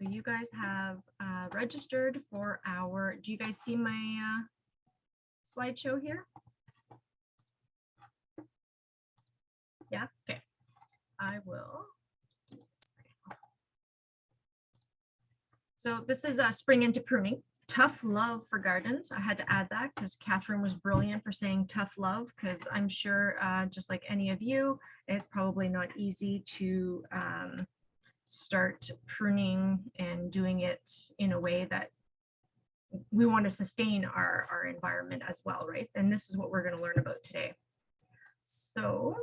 So you guys have registered for our, do you guys see my slideshow here? Yeah, okay. I will. So this is Spring into Pruning. Tough love for gardens. I had to add that because Catherine was brilliant for saying tough love, because I'm sure just like any of you, it's probably not easy to start pruning and doing it in a way that we want to sustain our environment as well, right? And this is what we're going to learn about today. So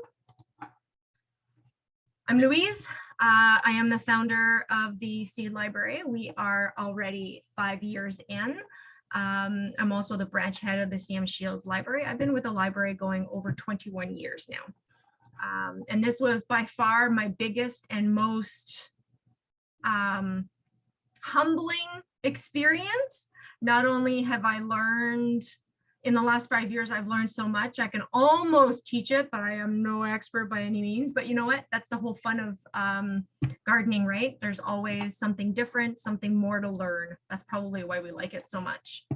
I'm Louise. I am the founder of the Seed Library. We are already 5 years in. I'm also the branch head of the CM Shields Library. I've been with the library going over 21 years now. And this was by far my biggest and most humbling experience. Not only have I learned in the last 5 years, I've learned so much. I can almost teach it, but I am no expert by any means. But you know what? That's the whole fun of gardening, right? There's always something different, something more to learn. That's probably why we like it so much.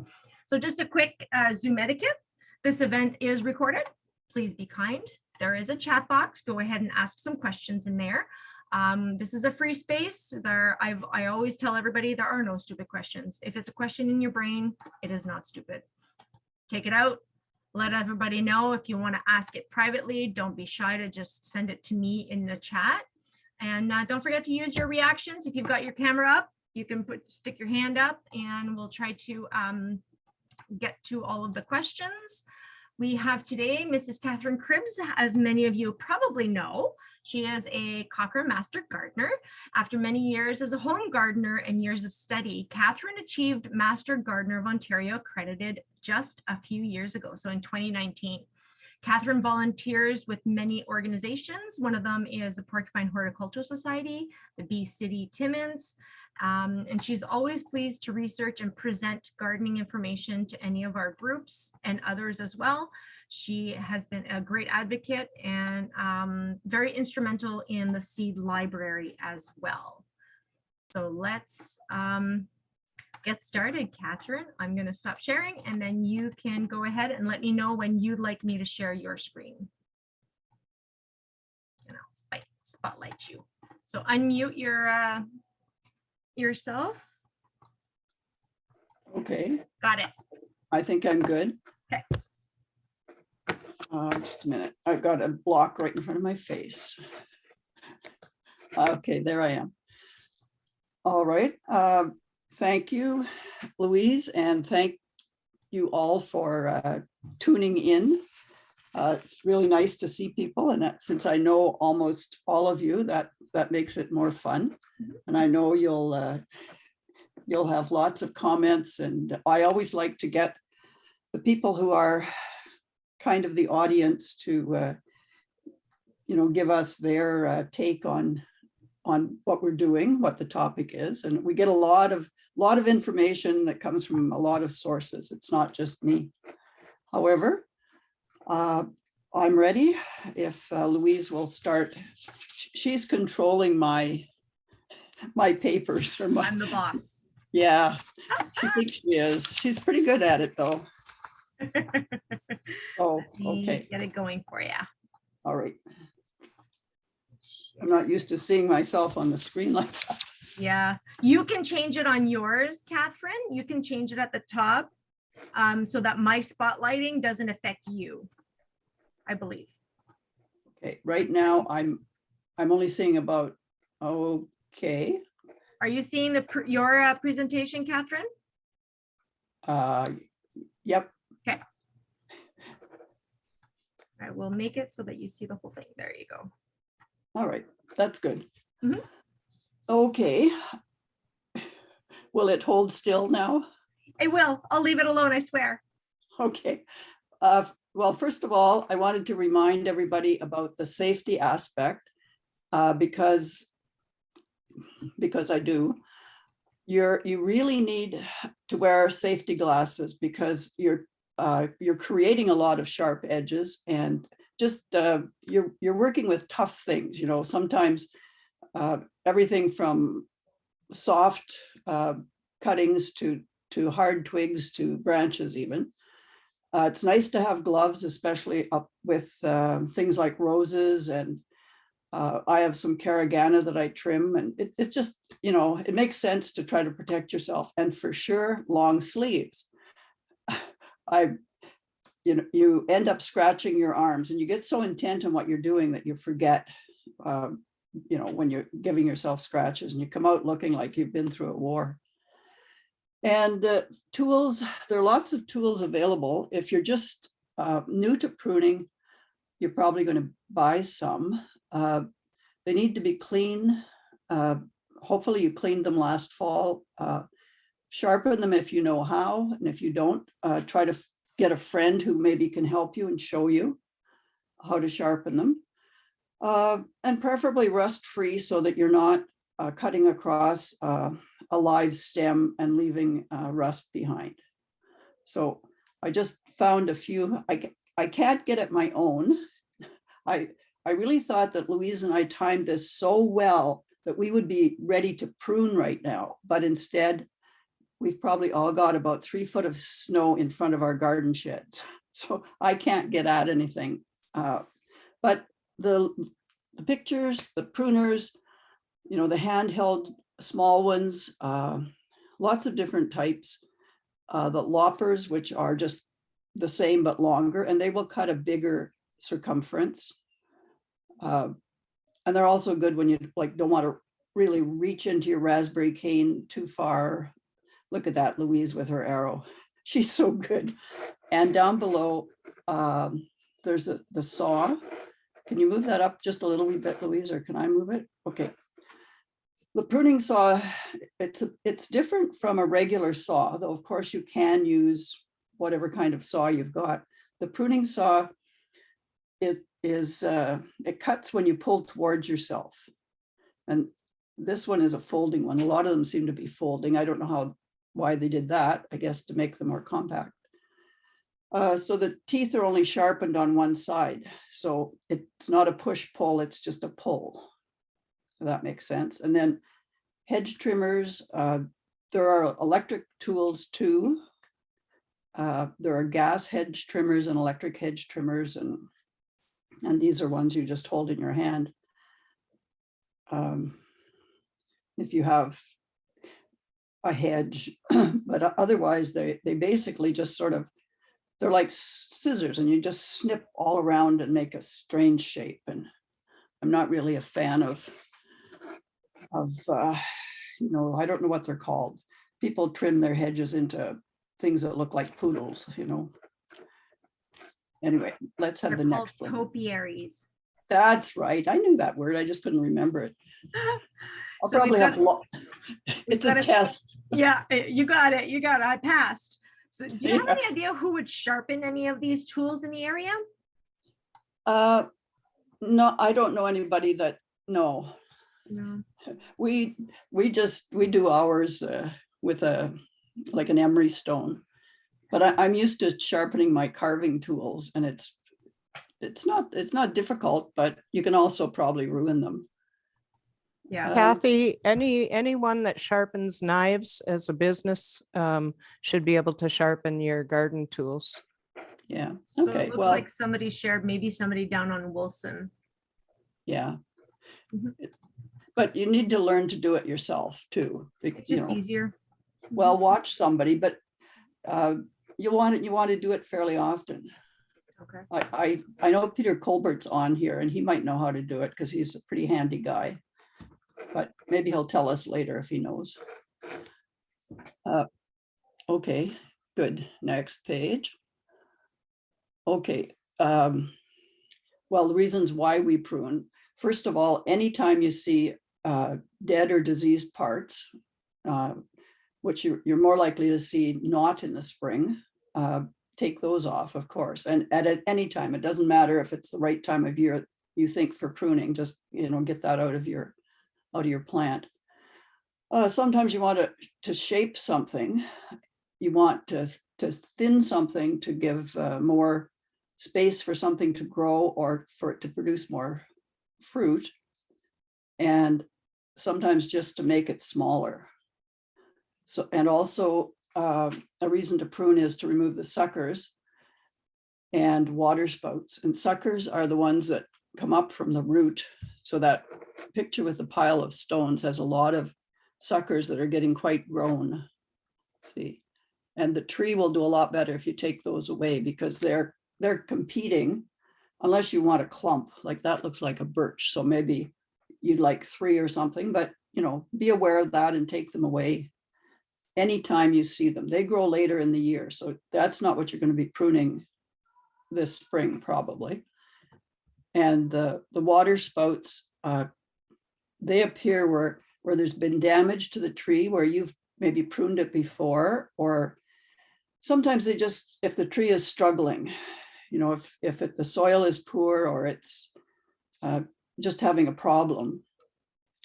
So just a quick Zoom etiquette. This event is recorded. Please be kind. There is a chat box. Go ahead and ask some questions in there. This is a free space. I always tell everybody there are no stupid questions. If it's a question in your brain, it is not stupid. Take it out, let everybody know. If you want to ask it privately, don't be shy to just send it to me in the chat. And don't forget to use your reactions. If you've got your camera up, you can stick your hand up and we'll try to get to all of the questions. We have today Mrs. Catherine Cribbs, as many of you probably know. She is a Cochrane Master Gardener. After many years as a home gardener and years of study, Catherine achieved Master Gardener of Ontario accredited just a few years ago, so in 2019. Catherine volunteers with many organizations. One of them is the Porcupine Horticultural Society, the Bee City Timmins, and she's always pleased to research and present gardening information to any of our groups and others as well. She has been a great advocate and very instrumental in the Seed Library as well. So let's get started, Catherine. I'm going to stop sharing and then you can go ahead and let me know when you'd like me to share your screen. And I'll spotlight you. So unmute your yourself. Okay. Got it. I think I'm good. Okay. Just a minute. I've got a block right in front of my face. Okay, there I am. All right. Thank you, Louise, and thank you all for tuning in. It's really nice to see people, and that, since I know almost all of you, that makes it more fun. And I know you'll have lots of comments, and I always like to get the people who are kind of the audience to give us their take on what we're doing, what the topic is. And we get a lot of information that comes from a lot of sources. It's not just me. However, I'm ready. If Louise will start, she's controlling my papers. I'm the boss. Yeah, she thinks she is. She's pretty good at it though. Oh, okay. Get it going for you. All right. I'm not used to seeing myself on the screen like that. Yeah, you can change it on yours, Catherine. You can change it at the top so that my spotlighting doesn't affect you, I believe. Okay, right now I'm only seeing about, okay. Are you seeing your presentation, Catherine? Yep. Okay. I will make it so that you see the whole thing. There you go. All right, that's good. Mm-hmm. Okay. Will it hold still now? It will. I'll leave it alone, I swear. Okay. Well, first of all, I wanted to remind everybody about the safety aspect because I do. You really need to wear safety glasses because you're creating a lot of sharp edges, and just you're working with tough things. Sometimes everything from soft cuttings to hard twigs to branches even. It's nice to have gloves, especially up with things like roses, and I have some carragana that I trim, and it's just, it makes sense to try to protect yourself, and for sure, long sleeves. You end up scratching your arms, and you get so intent on what you're doing that you forget, when you're giving yourself scratches, and you come out looking like you've been through a war. And tools, there are lots of tools available. If you're just new to pruning, you're probably going to buy some. They need to be clean. Hopefully you cleaned them last fall. Sharpen them if you know how, and if you don't, try to get a friend who maybe can help you and show you how to sharpen them. And preferably rust-free, so that you're not cutting across a live stem and leaving rust behind. So I just found a few. I can't get at my own. I really thought that Louise and I timed this so well that we would be ready to prune right now, but instead we've probably all got about 3 foot of snow in front of our garden sheds. So I can't get at anything. But the pictures, the pruners, the handheld small ones, lots of different types. The loppers, which are just the same but longer, and they will cut a bigger circumference. And they're also good when you don't want to really reach into your raspberry cane too far. Look at that, Louise with her arrow. She's so good. And down below, there's the saw. Can you move that up just a little wee bit, Louise, or can I move it? Okay. The pruning saw, it's different from a regular saw, though of course you can use whatever kind of saw you've got. The pruning saw, it cuts when you pull towards yourself. And this one is a folding one. A lot of them seem to be folding. I don't know why they did that, I guess to make them more compact. So the teeth are only sharpened on one side. So it's not a push-pull, it's just a pull. If that makes sense. And then hedge trimmers, there are electric tools too. There are gas hedge trimmers and electric hedge trimmers, and these are ones you just hold in your hand. If you have a hedge, but otherwise they basically just sort of, they're like scissors, and you just snip all around and make a strange shape. And I'm not really a fan of I don't know what they're called. People trim their hedges into things that look like poodles, Anyway, let's have the next one. Topiaries. That's right. I knew that word. I just couldn't remember it. I'll So probably have it's a test. Yeah, you got it. I passed. So do you have any idea who would sharpen any of these tools in the area? No, I don't know anybody that, no. No. We do ours with like an emery stone, but I'm used to sharpening my carving tools, and it's not difficult, but you can also probably ruin them. Yeah. Kathy, anyone that sharpens knives as a business should be able to sharpen your garden tools. Yeah. So Okay. it looks Well, like somebody shared, maybe somebody down on Wilson. yeah. Mhm. But you need to learn to do it yourself too. It's just easier. Well, watch somebody, but you want to do it fairly often. Okay. I know Peter Colbert's on here, and he might know how to do it because he's a pretty handy guy. But maybe he'll tell us later if he knows. Okay, good. Next page. Okay. Well, the reasons why we prune. First of all, anytime you see dead or diseased parts, which you're more likely to see not in the spring, take those off, of course. And at any time, it doesn't matter if it's the right time of year you think for pruning, just get that out of your plant. Sometimes you want to shape something. You want to thin something to give more space for something to grow or for it to produce more fruit. And sometimes just to make it smaller. So, and also a reason to prune is to remove the suckers and water spouts. And suckers are the ones that come up from the root. So that picture with the pile of stones has a lot of suckers that are getting quite grown. See, and the tree will do a lot better if you take those away, because they're competing, unless you want a clump, like that looks like a birch. So maybe you'd like 3 or something, but be aware of that and take them away anytime you see them. They grow later in the year, so that's not what you're going to be pruning this spring probably. And the water spouts, they appear where there's been damage to the tree, where you've maybe pruned it before, or sometimes they just, if the tree is struggling, if the soil is poor, or it's just having a problem.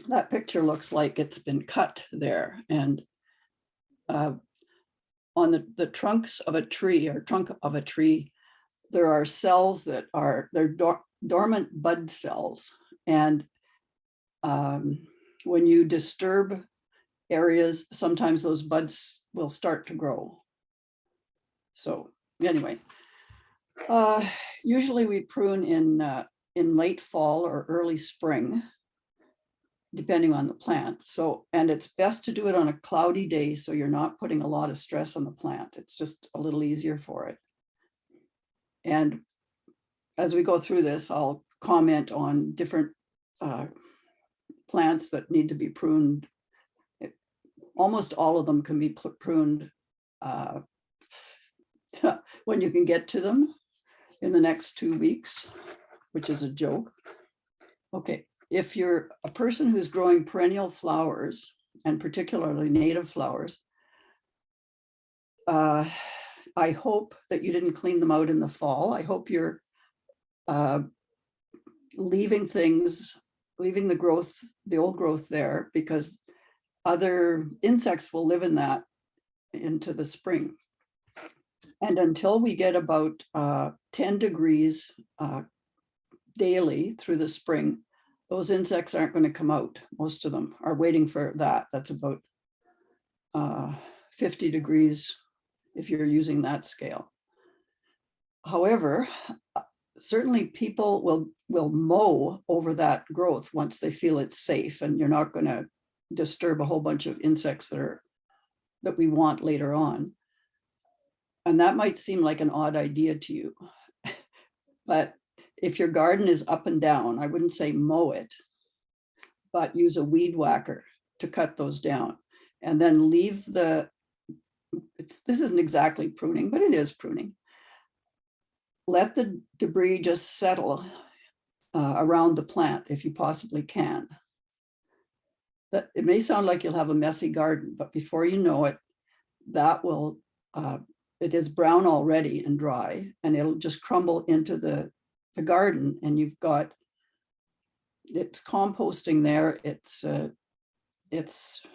That picture looks like it's been cut there. And on the trunks of a tree, or trunk of a tree, there are cells that they're dormant bud cells. And when you disturb areas, sometimes those buds will start to grow. So anyway, usually we prune in late fall or early spring, depending on the plant. So, and it's best to do it on a cloudy day, so you're not putting a lot of stress on the plant. It's just a little easier for it. And as we go through this, I'll comment on different plants that need to be pruned. Almost all of them can be pruned when you can get to them in the next 2 weeks, which is a joke. Okay, if you're a person who's growing perennial flowers, and particularly native flowers, I hope that you didn't clean them out in the fall. I hope you're leaving the growth, the old growth there, because other insects will live in that into the spring. And until we get about 10 degrees daily through the spring, those insects aren't going to come out. Most of them are waiting for that. That's about 50 degrees if you're using that scale. However, certainly people will mow over that growth once they feel it's safe, and you're not going to disturb a whole bunch of insects that we want later on. And that might seem like an odd idea to you, but if your garden is up and down, I wouldn't say mow it, but use a weed whacker to cut those down, and then leave this isn't exactly pruning, but it is pruning. Let the debris just settle around the plant if you possibly can. That it may sound like you'll have a messy garden, but before you know it, that will, it is brown already and dry, and it'll just crumble into the garden, and it's composting there. It's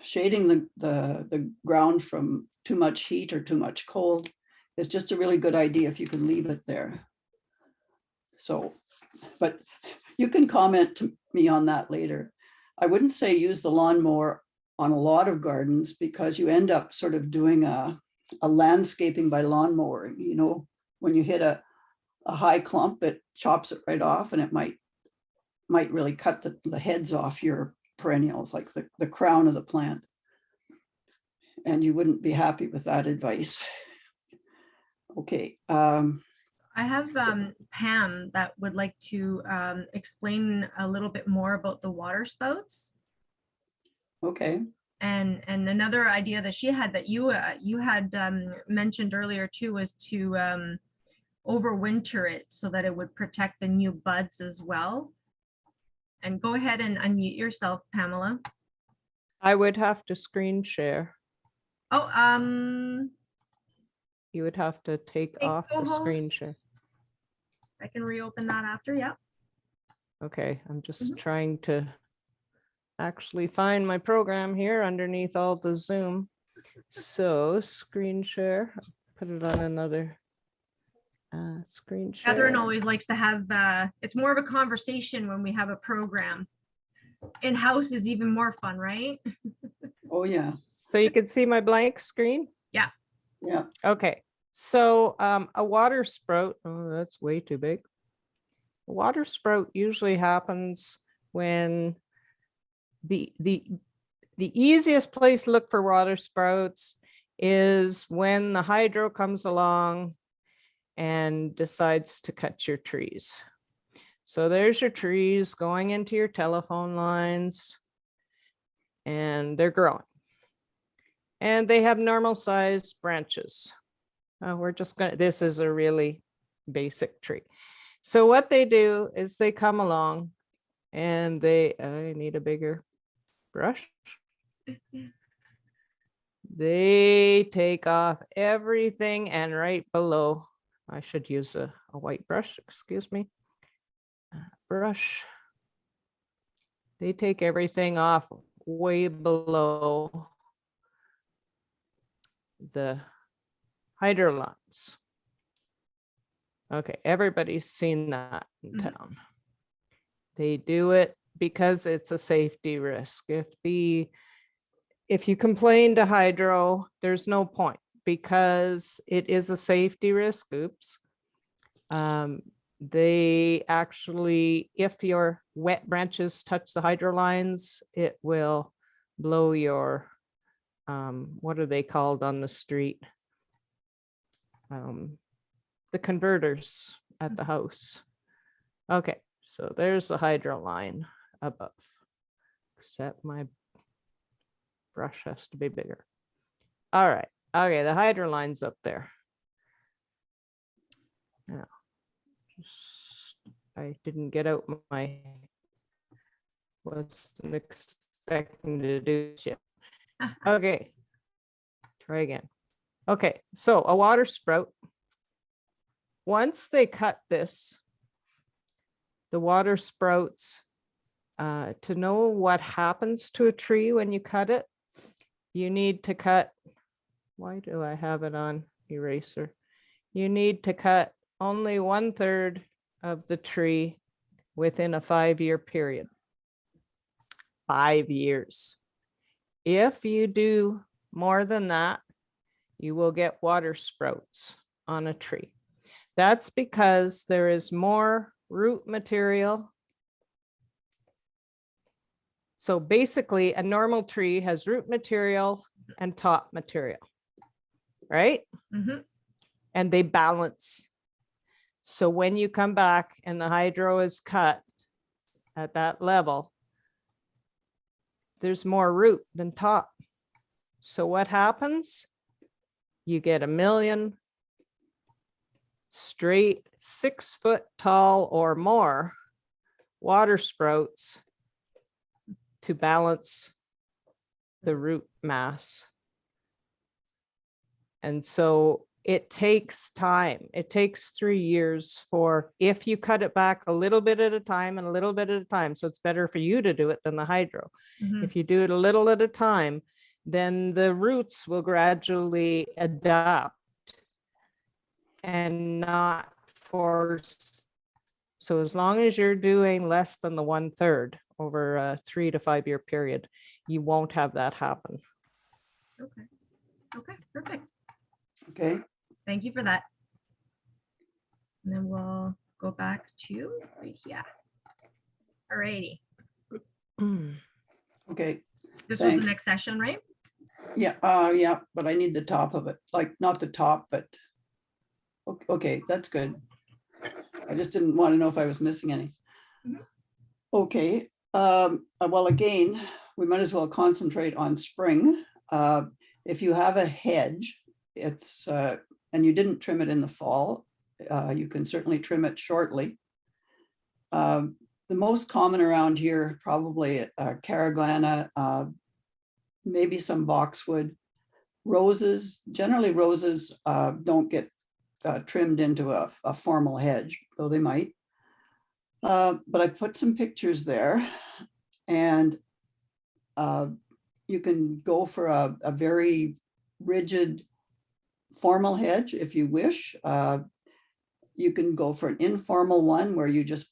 shading the ground from too much heat or too much cold. It's just a really good idea if you can leave it there. So, but you can comment to me on that later. I wouldn't say use the lawnmower on a lot of gardens, because you end up sort of doing a landscaping by lawnmower. When you hit a high clump, it chops it right off, and it might really cut the heads off your perennials, like the crown of the plant. And you wouldn't be happy with that advice. Okay. I have Pam that would like to explain a little bit more about the water spouts. Okay. And another idea that she had that you had mentioned earlier too was to overwinter it so that it would protect the new buds as well. And go ahead and unmute yourself, Pamela. I would have to screen share. Oh, You would have to take off the screen co-host. share. I can reopen that after. Yeah. Okay, I'm just trying to actually find my program here underneath all the Zoom. So screen share, put it on another screen share. Catherine always likes to have, it's more of a conversation when we have a program. In-house is even more fun, right? Oh, yeah. So you can see my blank screen? Yeah. Yeah. Okay. So a water sprout, oh, that's way too big. A water sprout usually happens when the easiest place to look for water sprouts is when the hydro comes along and decides to cut your trees. So there's your trees going into your telephone lines, and they're growing. And they have normal sized branches. This is a really basic tree. So what they do is they come along and I need a bigger brush. They take off everything, and right below, I should use a white brush, excuse me. Brush. They take everything off way below the hydro lines. Okay, everybody's seen that in town. They do it because it's a safety risk. If you complain to hydro, there's no point because it is a safety risk. Oops. They actually, if your wet branches touch the hydro lines, it will blow your, what are they called on the street? The converters at the house. Okay, so there's the hydro line above, except my brush has to be bigger. All right, okay, the hydro line's up there. Now, I didn't get out wasn't expecting to do this yet. Okay, try again. Okay, so a water sprout. Once they cut this, the water sprouts, to know what happens to a tree when you cut it, you need to cut, why do I have it on eraser? You need to cut only 1/3 of the tree within a 5-year period. 5 years. If you do more than that, you will get water sprouts on a tree. That's because there is more root material. So basically, a normal tree has root material and top material, right? And they balance. So when you come back and the hydro is cut at that level, there's more root than top. So what happens? You get 1 million straight 6 foot tall or more water sprouts to balance the root mass. And so it takes time. It takes 3 years for, if you cut it back a little bit at a time and a little bit at a time. So it's better for you to do it than the hydro. If you do it a little at a time, then the roots will gradually adapt and not force. So as long as you're doing less than the 1/3 over a 3 to 5 year period, you won't have that happen. Okay. Okay, perfect. Okay. Thank you for that. And then we'll go back to right here. Alrighty. Okay. This was Thanks. the next session, right? Yeah. Yeah. But I need the top of it, like not the top, but okay, that's good. I just didn't want to know if I was missing any. Okay. Well, again, we might as well concentrate on spring. If you have a hedge, it's and you didn't trim it in the fall, you can certainly trim it shortly. The most common around here, probably Caragana, maybe some boxwood. Roses, generally roses don't get trimmed into a formal hedge, though they might. But I put some pictures there, and you can go for a very rigid formal hedge if you wish. You can go for an informal one where you just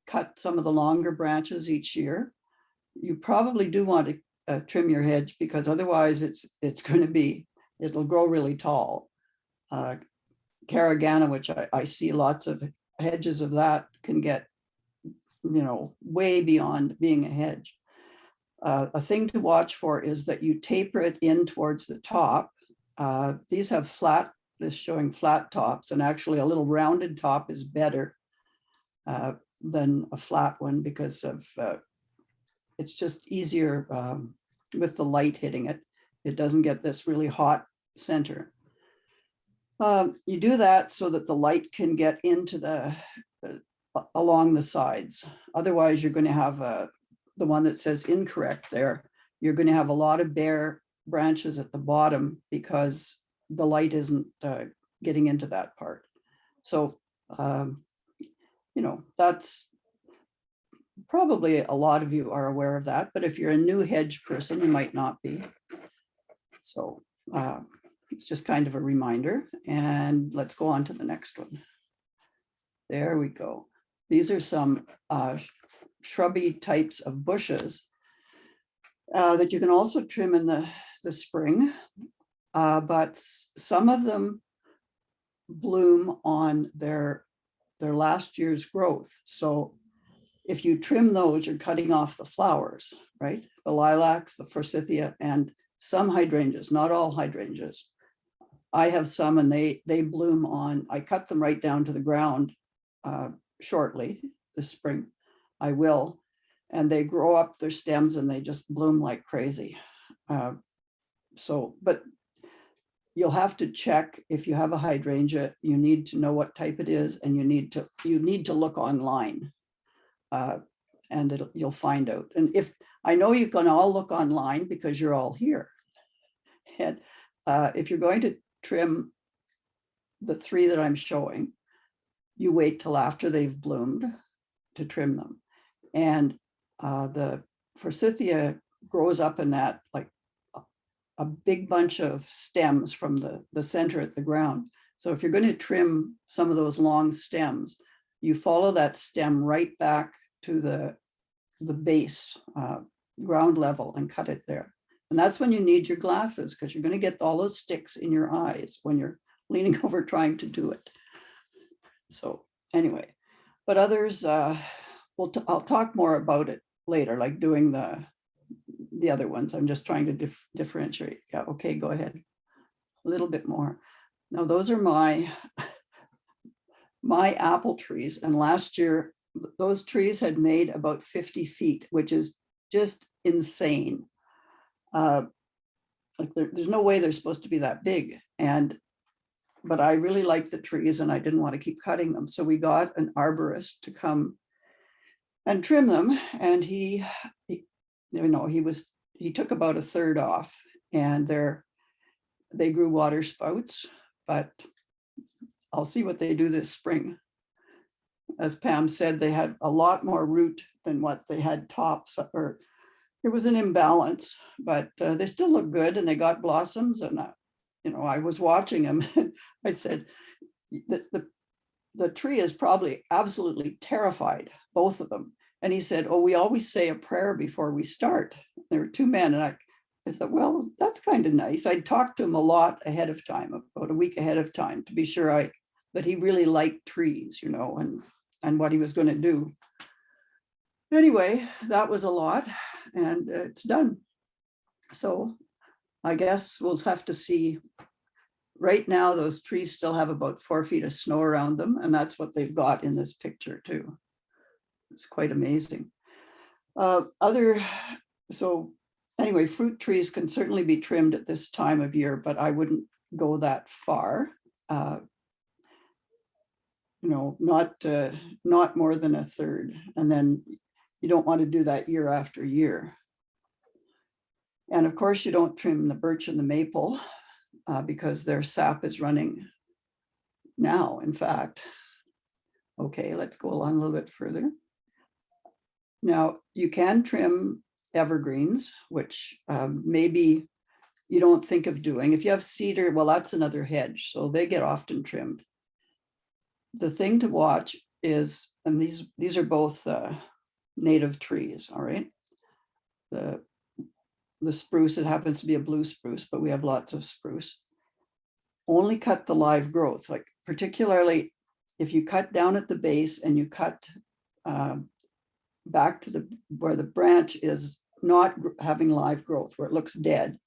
cut some of the longer branches each year. You probably do want to trim your hedge, because otherwise it's going to be, it'll grow really tall. Caragana, which I see lots of hedges of that, can get, way beyond being a hedge. A thing to watch for is that you taper it in towards the top. These have flat, this showing flat tops, and actually a little rounded top is better than a flat one, because of it's just easier with the light hitting it. It doesn't get this really hot center. You do that so that the light can get into the along the sides. Otherwise, you're going to have the one that says incorrect there. You're going to have a lot of bare branches at the bottom because the light isn't getting into that part. So, that's probably a lot of you are aware of that, but if you're a new hedge person, you might not be. So it's just kind of a reminder. And let's go on to the next one. There we go. These are some shrubby types of bushes that you can also trim in the spring, but some of them bloom on their last year's growth. So if you trim those, you're cutting off the flowers, right? The lilacs, the forsythia, and some hydrangeas, not all hydrangeas. I have some, and they bloom on, I cut them right down to the ground shortly this spring. I will, and they grow up their stems and they just bloom like crazy. But you'll have to check if you have a hydrangea. You need to know what type it is, and you need to look online, and you'll find out. And if I know you can all look online because you're all here, and if you're going to trim the 3 that I'm showing, you wait till after they've bloomed to trim them. And the forsythia grows up in that, like a big bunch of stems from the center at the ground. So if you're going to trim some of those long stems, you follow that stem right back to the base, ground level, and cut it there. And that's when you need your glasses, because you're going to get all those sticks in your eyes when you're leaning over trying to do it. So anyway, but others, I'll talk more about it later, like doing the other ones. I'm just trying to differentiate. Yeah, okay, go ahead. A little bit more. Now, those are my apple trees. And last year, those trees had made about 50 feet, which is just insane. Like there's no way they're supposed to be that big. But I really liked the trees and I didn't want to keep cutting them. So we got an arborist to come and trim them. And he took about 1/3 off, and they grew water spouts, but I'll see what they do this spring. As Pam said, they had a lot more root than what they had tops, or it was an imbalance, but they still look good and they got blossoms. And I was watching them and I said, the tree is probably absolutely terrified, both of them. And he said, oh, we always say a prayer before we start. There were 2 men, and I thought, well, that's kind of nice. I'd talked to him a lot ahead of time, about a week ahead of time, to be sure that he really liked trees, and what he was going to do. Anyway, that was a lot, and it's done. So I guess we'll have to see. Right now, those trees still have about 4 feet of snow around them, and that's what they've got in this picture too. It's quite amazing. So anyway, fruit trees can certainly be trimmed at this time of year, but I wouldn't go that far. Not more than 1/3, and then you don't want to do that year after year. And of course, you don't trim the birch and the maple because their sap is running now, in fact. Okay, let's go along a little bit further. Now, you can trim evergreens, which maybe you don't think of doing. If you have cedar, well, that's another hedge, so they get often trimmed. The thing to watch is, and these are both native trees, all right? The the spruce, it happens to be a blue spruce, but we have lots of spruce. Only cut the live growth, like particularly if you cut down at the base and you cut back to where the branch is not having live growth, where it looks dead,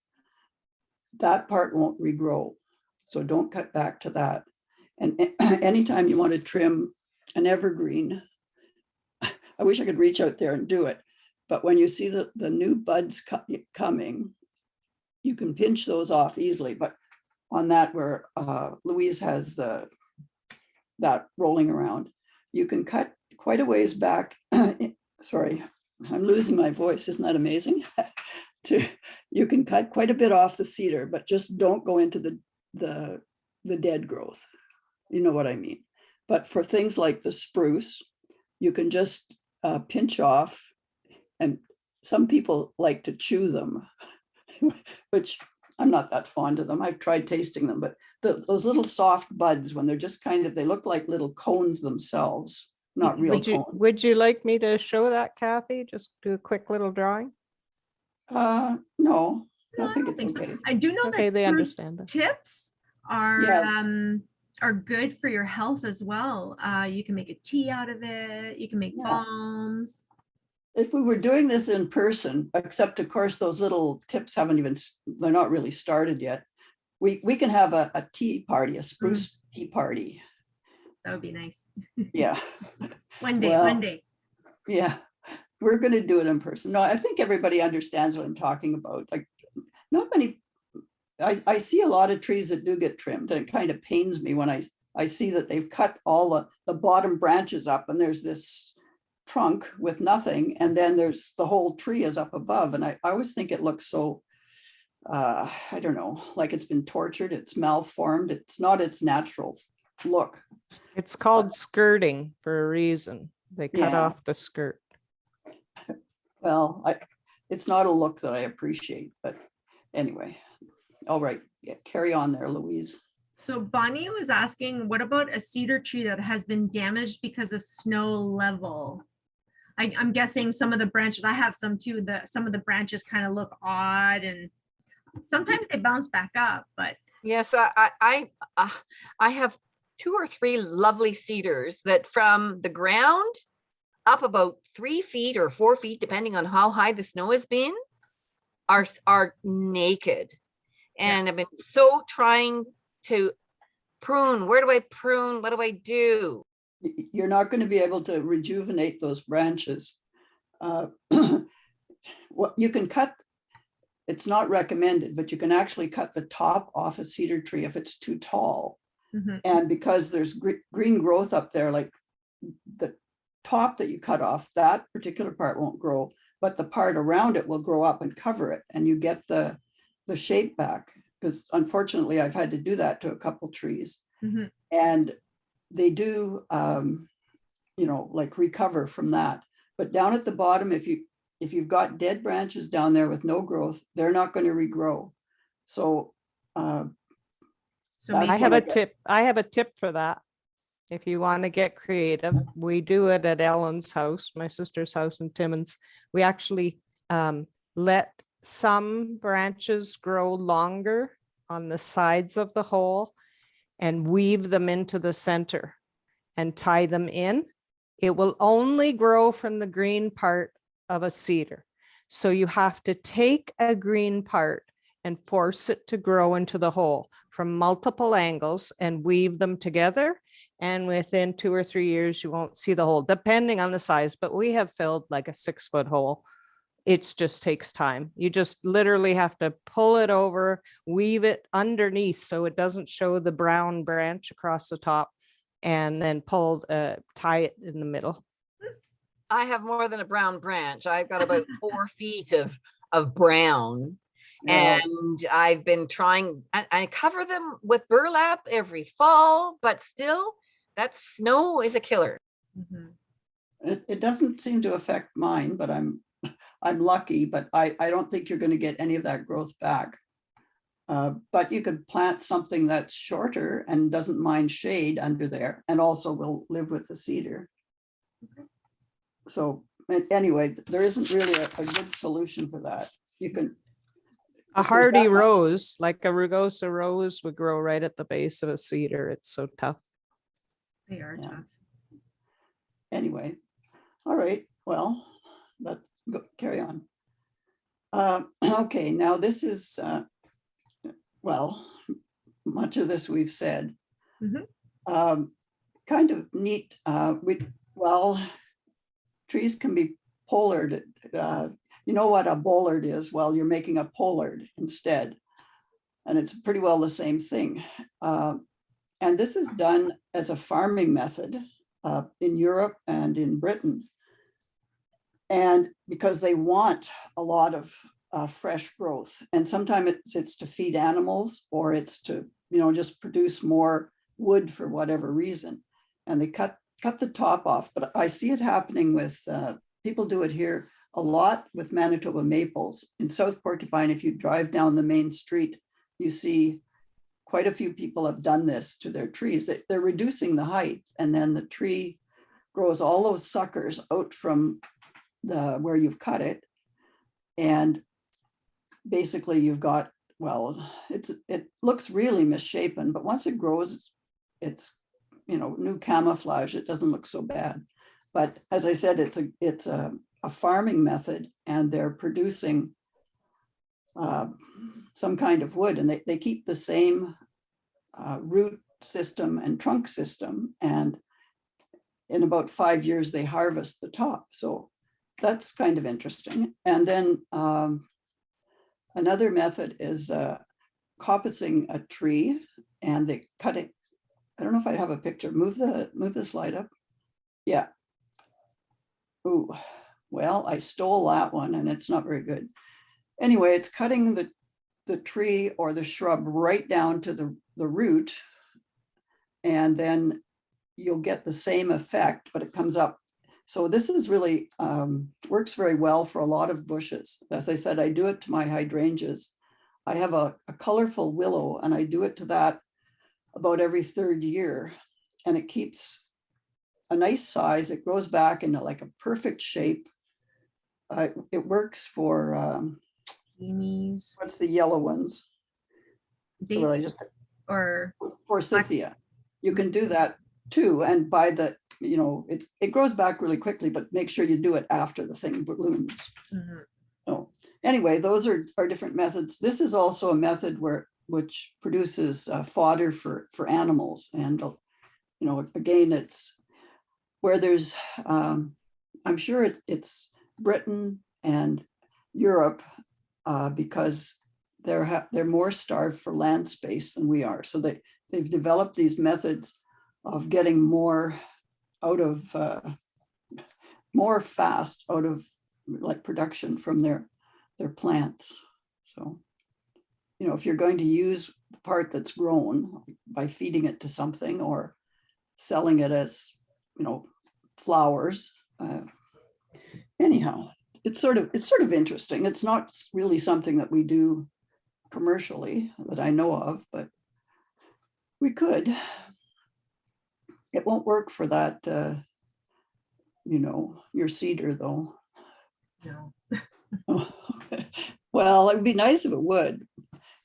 that part won't regrow. So don't cut back to that. And anytime you want to trim an evergreen, I wish I could reach out there and do it. But when you see the new buds coming, you can pinch those off easily. But on that where Louise has that rolling around, you can cut quite a ways back. Sorry, I'm losing my voice. Isn't that amazing? You can cut quite a bit off the cedar, but just don't go into the dead growth. You know what I mean? But for things like the spruce, you can just pinch off, and some people like to chew them, which I'm not that fond of them. I've tried tasting them, but those little soft buds, when they're just kind of, they look like little cones themselves, not real cones. Would you like me to show that, Kathy? Just do a quick little drawing? No, I No, think don't it's so. okay. I do know Okay, that they spruce understand that. tips are good for your health as well. You can make a tea out of it. You can make balms. If we were doing this in person, except of course those little tips haven't even, they're not really started yet. We can have a tea party, a spruce tea party. That would be nice. Yeah. One day, Well, one day. Yeah, we're going to do it in person. No, I think everybody understands what I'm talking about. Like, not many, I see a lot of trees that do get trimmed, and it kind of pains me when I see that they've cut all the bottom branches up and there's this trunk with nothing, and then there's the whole tree is up above, and I always think it looks so I don't know, like it's been tortured, it's malformed, it's not its natural look. It's called skirting for a reason. They cut off the skirt. Well, it's not a look that I appreciate, but anyway. All right, carry on there, Louise. So Bonnie was asking, what about a cedar tree that has been damaged because of snow level? I'm guessing some of the branches, I have some too, some of the branches kind of look odd, and sometimes they bounce back up, but. Yes, I have 2 or 3 lovely cedars that from the ground up about 3 feet or 4 feet, depending on how high the snow has been, are naked. And I've been so trying to prune. Where do I prune? What do I do? You're not going to be able to rejuvenate those branches. What you can cut, it's not recommended, but you can actually cut the top off a cedar tree if it's too tall. And because there's green growth up there, like the top that you cut off, that particular part won't grow, but the part around it will grow up and cover it, and you get the shape back. Because unfortunately, I've had to do that to a couple trees, and they do, like recover from that. But down at the bottom, if you've got dead branches down there with no growth, they're not going to regrow. So I have a tip. I have a tip for that. If you want to get creative, we do it at Ellen's house, my sister's house in Timmins. We actually let some branches grow longer on the sides of the hole and weave them into the center and tie them in. It will only grow from the green part of a cedar. So you have to take a green part and force it to grow into the hole from multiple angles and weave them together. And within 2 or 3 years, you won't see the hole, depending on the size. But we have filled like a 6-foot hole. It just takes time. You just literally have to pull it over, weave it underneath so it doesn't show the brown branch across the top, and then tie it in the middle. I have more than a brown branch. I've got about 4 feet of brown. And I've been trying, I cover them with burlap every fall, but still that snow is a killer. It doesn't seem to affect mine, but I'm lucky, but I don't think you're going to get any of that growth back. But you could plant something that's shorter and doesn't mind shade under there, and also will live with the cedar. So anyway, there isn't really a good solution for that. You can A if there's that hardy much- rose, like a rugosa rose, would grow right at the base of a cedar. It's so tough. They are Yeah. tough. Anyway, all right, well, let's go, carry on. Okay, now this is, well, much of this we've said. Mhm. Kind of neat, well, trees can be pollard. You know what a bollard is? Well, you're making a pollard instead. And it's pretty well the same thing. And this is done as a farming method in Europe and in Britain. And because they want a lot of fresh growth, and sometimes it's to feed animals, or it's to, you know, just produce more wood for whatever reason. And they cut the top off. But I see it happening with people do it here a lot with Manitoba maples. In South Porcupine, if you drive down the main street, you see quite a few people have done this to their trees. They're reducing the height, and then the tree grows all those suckers out from the where you've cut it. And basically you've got, well, it looks really misshapen, but once it grows, it's, you know, new camouflage. It doesn't look so bad. But as I said, it's a farming method, and they're producing some kind of wood, and they keep the same root system and trunk system. And in about 5 years, they harvest the top. So that's kind of interesting. And then another method is coppicing a tree, and they cut it. I don't know if I have a picture. Move the slide up. Yeah. Ooh, well, I stole that one, and it's not very good. Anyway, it's cutting the tree or the shrub right down to the root, and then you'll get the same effect, but it comes up. So this is really works very well for a lot of bushes. As I said, I do it to my hydrangeas. I have a colorful willow, and I do it to that about every 3rd year, and it keeps a nice size. It grows back into like a perfect shape. It works for Beanies, what's the yellow ones? Well, I daisies, just or forsythia. You can do that too, and by the, you know, it grows back really quickly, but make sure you do it after the thing blooms. Mhm. So anyway, those are different methods. This is also a method which produces fodder for animals. And, you know, again, it's where there's, I'm sure it's Britain and Europe, because they're more starved for land space than we are. So they've developed these methods of getting more out of, more fast out of like production from their plants. So, you know, if you're going to use the part that's grown by feeding it to something or selling it as, you know, flowers, anyhow, it's sort of interesting. It's not really something that we do commercially that I know of, but we could. It won't work for that, you know, your cedar though. No. Well, it would be nice if it would.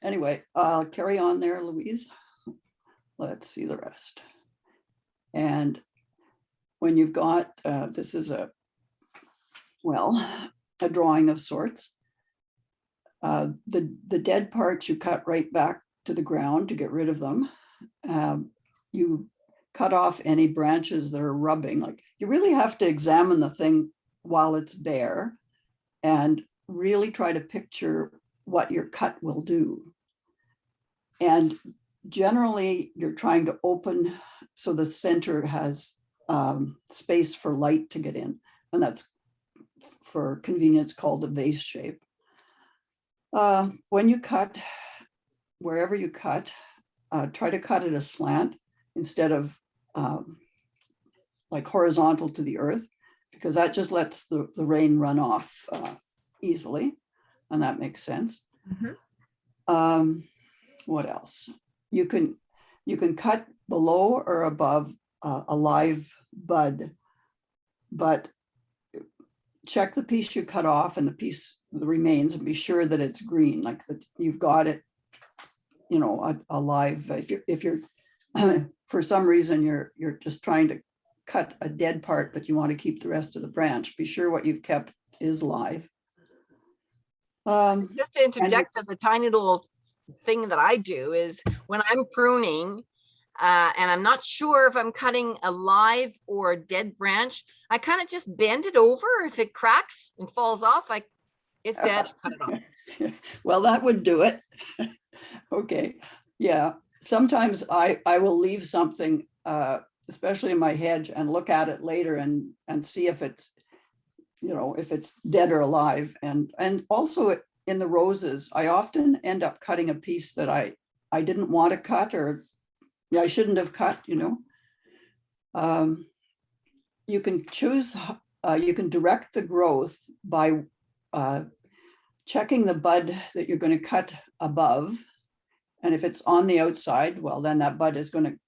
Anyway, I'll carry on there, Louise. Let's see the rest. And when you've got, this is a drawing of sorts. The dead parts you cut right back to the ground to get rid of them. You cut off any branches that are rubbing. Like, you really have to examine the thing while it's bare and really try to picture what your cut will do. And generally you're trying to open so the center has space for light to get in. And that's for convenience called a vase shape. When you cut, wherever you cut, try to cut at a slant instead of like horizontal to the earth, because that just lets the rain run off easily, and that makes sense. Mhm. What else? You can cut below or above a live bud, but check the piece you cut off and the piece that remains and be sure that it's green, like that you've got it, you know, alive. If you're for some reason you're just trying to cut a dead part, but you want to keep the rest of the branch, be sure what you've kept is live. Just to interject as a tiny little thing that I do is when I'm pruning, and I'm not sure if I'm cutting a live or a dead branch, I kind of just bend it over. If it cracks and falls off, it's dead. I cut it off. Well, that would do it. Okay. Yeah. Sometimes I will leave something, especially in my hedge, and look at it later and see if it's, you know, if it's dead or alive. And also in the roses, I often end up cutting a piece that I didn't want to cut, or I shouldn't have cut, you know. You can choose, you can direct the growth by checking the bud that you're going to cut above. And if it's on the outside, well, then that bud is going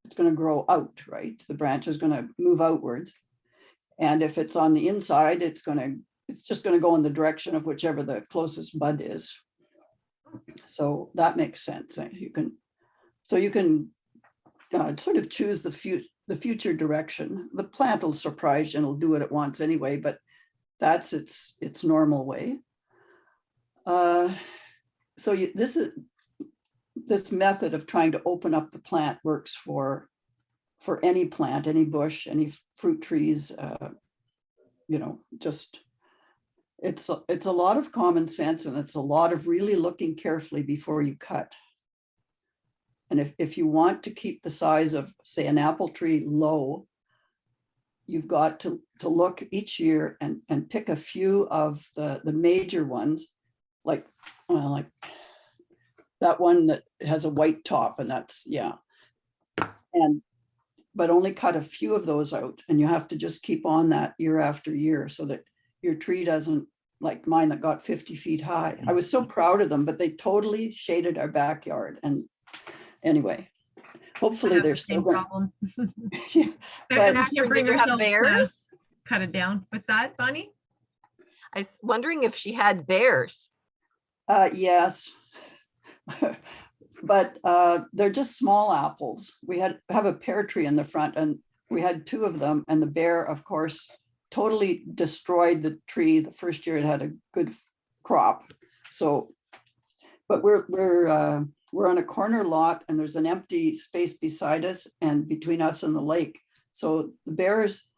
to grow out, right? The branch is going to move outwards. And if it's on the inside, it's just going to go in the direction of whichever the closest bud is. So that makes sense. You can sort of choose the future direction. The plant will surprise you and it'll do what it wants anyway, but that's its normal way. So this method of trying to open up the plant works for any plant, any bush, any fruit trees. You know, just it's a lot of common sense, and it's a lot of really looking carefully before you cut. And if you want to keep the size of, say, an apple tree low, you've got to look each year and pick a few of the major ones, like that one that has a white top, and that's, yeah. But only cut a few of those out, and you have to just keep on that year after year so that your tree doesn't, like mine that got 50 feet high. I was so proud of them, but they totally shaded our backyard. And anyway, hopefully they're still going. Problem. Yeah, but Catherine, did you have bears? Cut it down. What's that, Bonnie? I was wondering if she had bears. yes. But they're just small apples. We have a pear tree in the front, and we had two of them, and the bear, of course, totally destroyed the tree the first year it had a good crop. So, but we're on a corner lot, and there's an empty space beside us and between us and the lake. So the bears,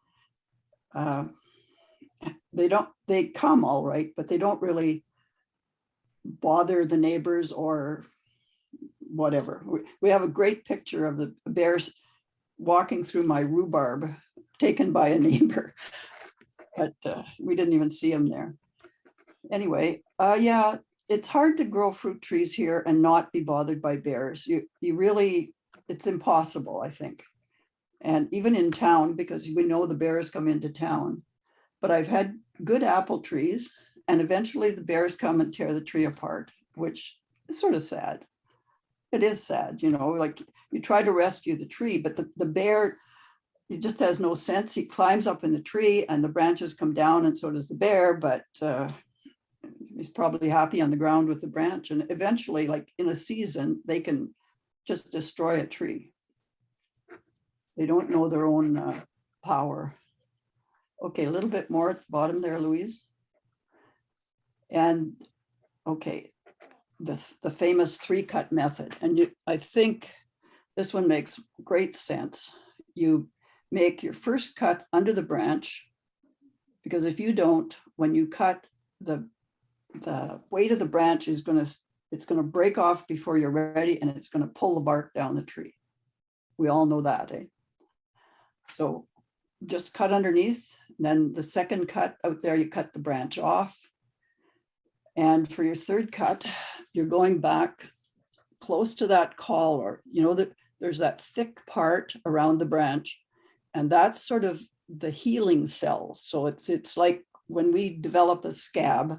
they come all right, but they don't really bother the neighbors or whatever. We have a great picture of the bears walking through my rhubarb taken by a neighbor, but we didn't even see them there. Anyway, yeah, it's hard to grow fruit trees here and not be bothered by bears. You really, it's impossible, I think. And even in town, because we know the bears come into town, but I've had good apple trees, and eventually the bears come and tear the tree apart, which is sort of sad. It is sad, you know, like you try to rescue the tree, but the bear, he just has no sense. He climbs up in the tree and the branches come down, and so does the bear, but he's probably happy on the ground with the branch. And eventually, like in a season, they can just destroy a tree. They don't know their own power. Okay, a little bit more at the bottom there, Louise. And okay, the famous 3-cut method. And I think this one makes great sense. You make your first cut under the branch, because if you don't, when you cut, the weight of the branch is it's going to break off before you're ready, and it's going to pull the bark down the tree. We all know that, eh? So just cut underneath. Then the second cut out there, you cut the branch off. And for your third cut, you're going back close to that collar. You know that there's that thick part around the branch, and that's sort of the healing cells. So it's like when we develop a scab,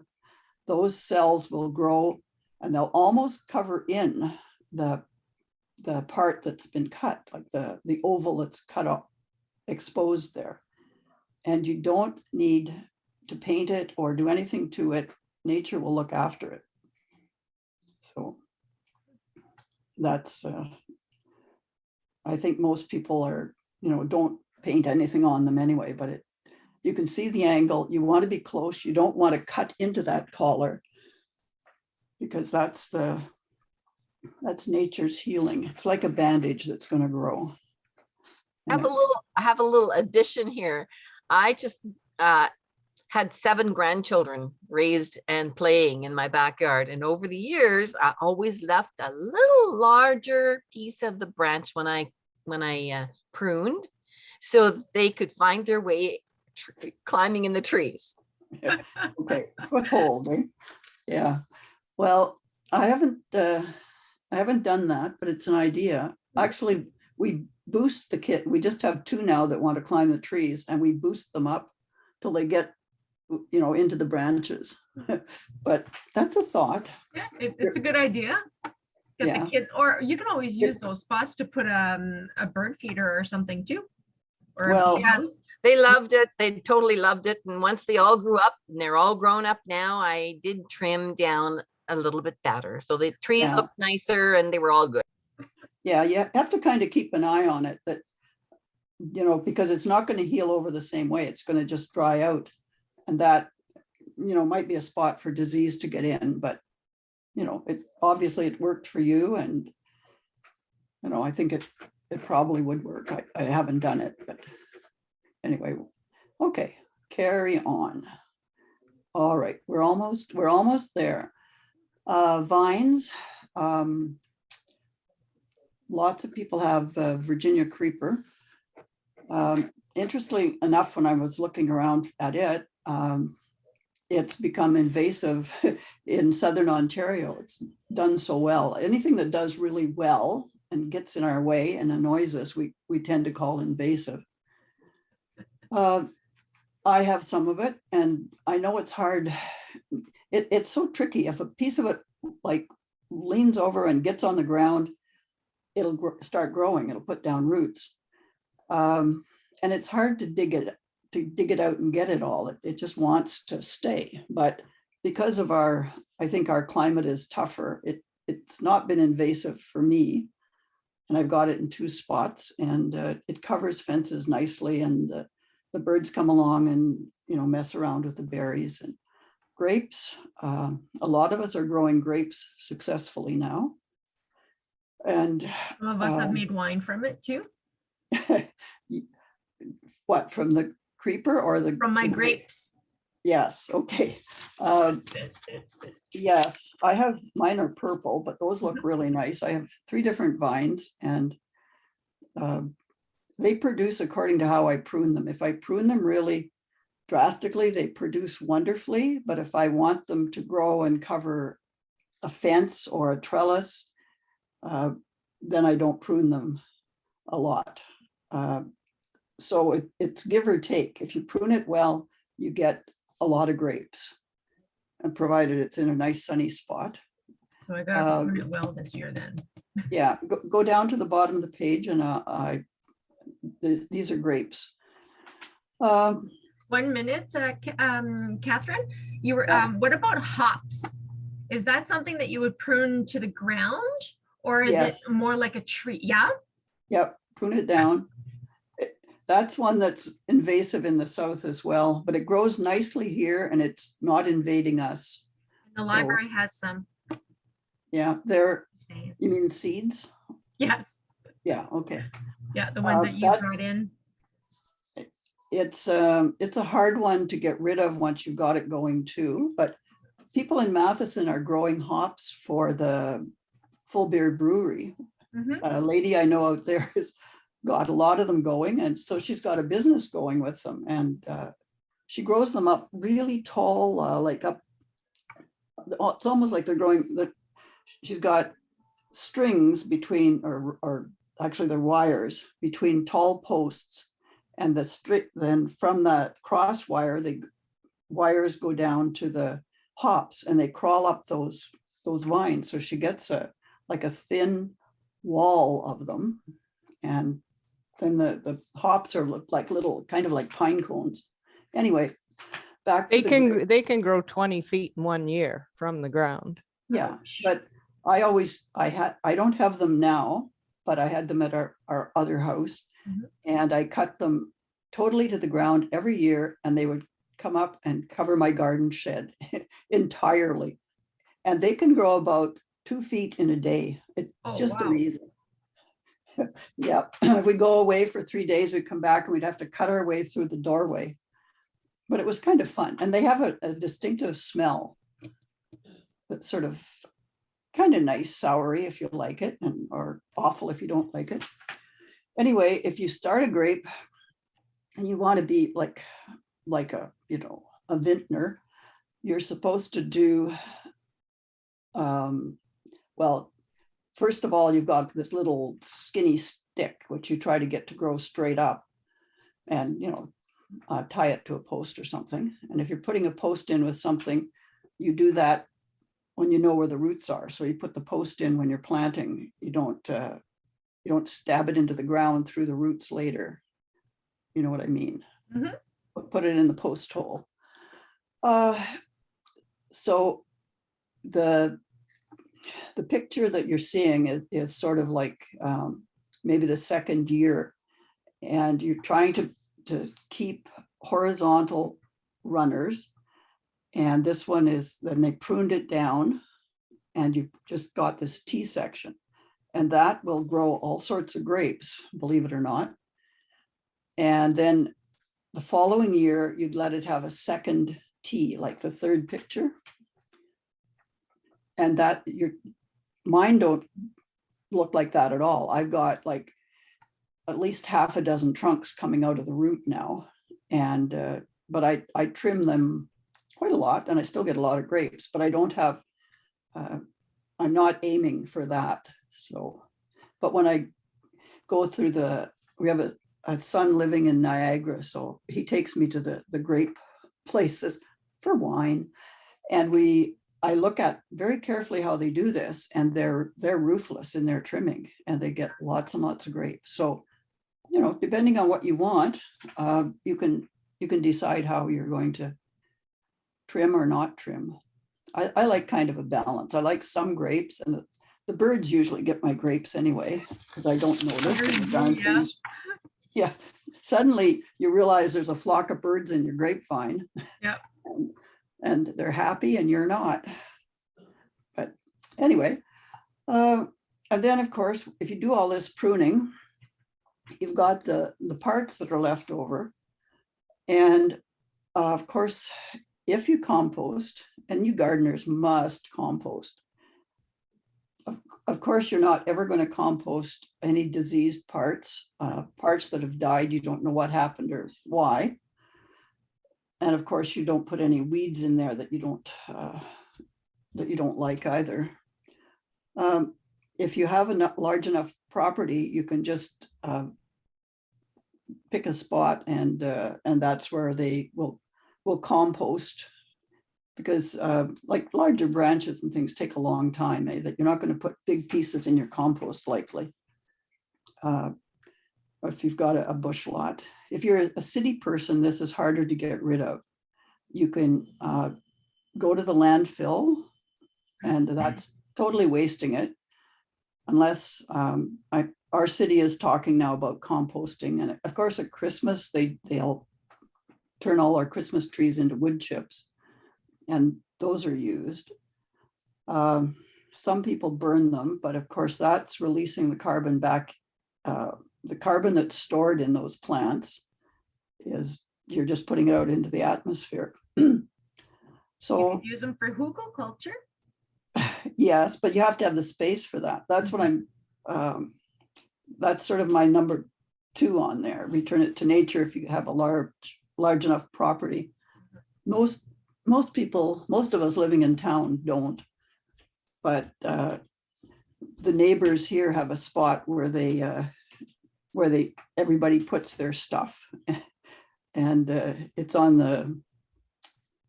those cells will grow and they'll almost cover in the part that's been cut, like the oval that's cut up, exposed there. And you don't need to paint it or do anything to it, nature will look after it. So that's, I think most people are, don't paint anything on them anyway, but you can see the angle. You want to be close. You don't want to cut into that collar because that's nature's healing. It's like a bandage that's going to grow. I have a little addition here. I just had 7 grandchildren raised and playing in my backyard. And over the years, I always left a little larger piece of the branch when I pruned, so they could find their way climbing in the trees. Okay, foothold. Eh? Yeah. Well, I haven't done that, but it's an idea. Actually, we boost the kit. We just have 2 now that want to climb the trees, and we boost them up till they get, into the branches. But that's a thought. Yeah, it's a good idea. Get Yeah. the kid, or you can always use those spots to put a bird feeder or something too. Or Well, Yes, they loved it. They totally loved it. And once they all grew up, and they're all grown up now, I did trim down a little bit better. So the trees Yeah. looked nicer and they were all good. yeah, you have to kind of keep an eye on it that, because it's not going to heal over the same way. It's going to just dry out. And that, might be a spot for disease to get in, but, obviously it worked for you. And, I think it probably would work. I haven't done it, but anyway, okay, carry on. All right, we're almost there. Vines. Lots of people have Virginia creeper. Interestingly enough, when I was looking around at it, it's become invasive in Southern Ontario. It's done so well. Anything that does really well and gets in our way and annoys us, we tend to call invasive. I have some of it, and I know it's hard. It's so tricky. If a piece of it like leans over and gets on the ground, it'll start growing. It'll put down roots, and it's hard to dig it out and get it all. It just wants to stay. But because of I think our climate is tougher. It's not been invasive for me, and I've got it in 2 spots, and it covers fences nicely, and the birds come along and mess around with the berries. And grapes, a lot of us are growing grapes successfully now. And Some of us have made wine from it too. what, from the creeper or From my grapes. Yes, okay. Yes, mine are purple, but those look really nice. I have 3 different vines, and they produce according to how I prune them. If I prune them really drastically, they produce wonderfully. But if I want them to grow and cover a fence or a trellis, then I don't prune them a lot. So it's give or take. If you prune it well, you get a lot of grapes, and provided it's in a nice sunny spot. So I got to prune it well this year then. Yeah, go down to the bottom of the page, and these are grapes. 1 minute, Catherine. You were. What about hops? Is that something that you would prune to the ground, or is Yes. it more like a tree? Yeah. Yep, prune it down. That's one that's invasive in the south as well, but it grows nicely here, and it's not invading us. The So- library has some. Yeah, you mean seeds? Yes. Yeah, okay. Yeah, the ones that you brought in. It's a hard one to get rid of once you've got it going too, but people in Matheson are growing hops for the Full Beard Brewery. Mhm. A lady I know out there has got a lot of them going, and so she's got a business going with them, and she grows them up really tall, like up. It's almost like they're growing. She's got strings between, or actually they're wires between tall posts, and then from the cross wire, the wires go down to the hops, and they crawl up those vines. So she gets like a thin wall of them, and then the hops are like little, kind of like pine cones. Anyway, back to the grape. They can grow 20 feet in 1 year from the ground. Yeah, but I don't have them now, but I had them at our other house. Mhm. And I cut them totally to the ground every year, and they would come up and cover my garden shed entirely. And they can grow about 2 feet in a day. It's Oh, just wow. amazing. Yeah, if we go away for 3 days, we'd come back and we'd have to cut our way through the doorway. But it was kind of fun. And they have a distinctive smell that's sort of kind of nice, soury if you like it, and or awful if you don't like it. Anyway, if you start a grape and you want to be like a, a vintner, you're supposed to do, well, first of all, you've got this little skinny stick, which you try to get to grow straight up and, tie it to a post or something. And if you're putting a post in with something, you do that when you know where the roots are. So you put the post in when you're planting. You don't stab it into the ground through the roots later. You know what I mean? Mhm. Put it in the post hole. So the picture that you're seeing is sort of like maybe the second year, and you're trying to keep horizontal runners. And this one is, then they pruned it down, and you've just got this T section, and that will grow all sorts of grapes, believe it or not. And then the following year, you'd let it have a second T, like the third picture. And that mine don't look like that at all. I've got like at least half a dozen trunks coming out of the root now. And, but I trim them quite a lot, and I still get a lot of grapes, but I don't have, I'm not aiming for that. So, but when I go through we have a son living in Niagara, so he takes me to the grape places for wine. And I look at very carefully how they do this, and they're ruthless in their trimming, and they get lots and lots of grapes. So, depending on what you want, you can decide how you're going to trim or not trim. I like kind of a balance. I like some grapes, and the birds usually get my grapes anyway, because I don't notice. Yeah. Yeah, suddenly you realize there's a flock of birds in your grapevine. Yeah. And they're happy and you're not. But anyway, and then of course, if you do all this pruning, you've got the parts that are left over. And of course, if you compost, and you gardeners must compost, of course, you're not ever going to compost any diseased parts, parts that have died. You don't know what happened or why. And of course, you don't put any weeds in there that you don't like either. If you have a large enough property, you can just pick a spot, and that's where they will compost, because like larger branches and things take a long time, that you're not going to put big pieces in your compost likely. If you've got a bush lot. If you're a city person, this is harder to get rid of. You can go to the landfill, and that's totally wasting it, unless our city is talking now about composting. And of course, at Christmas, they'll turn all our Christmas trees into wood chips, and those are used. Some people burn them, but of course, that's releasing the carbon back. The carbon that's stored in those plants you're just putting it out into the atmosphere. So you can use them for hugelkultur. Yes, but you have to have the space for that. That's what that's sort of my number 2 on there. Return it to nature if you have a large enough property. Most of us living in town don't, but the neighbors here have a spot where everybody puts their stuff, and it's on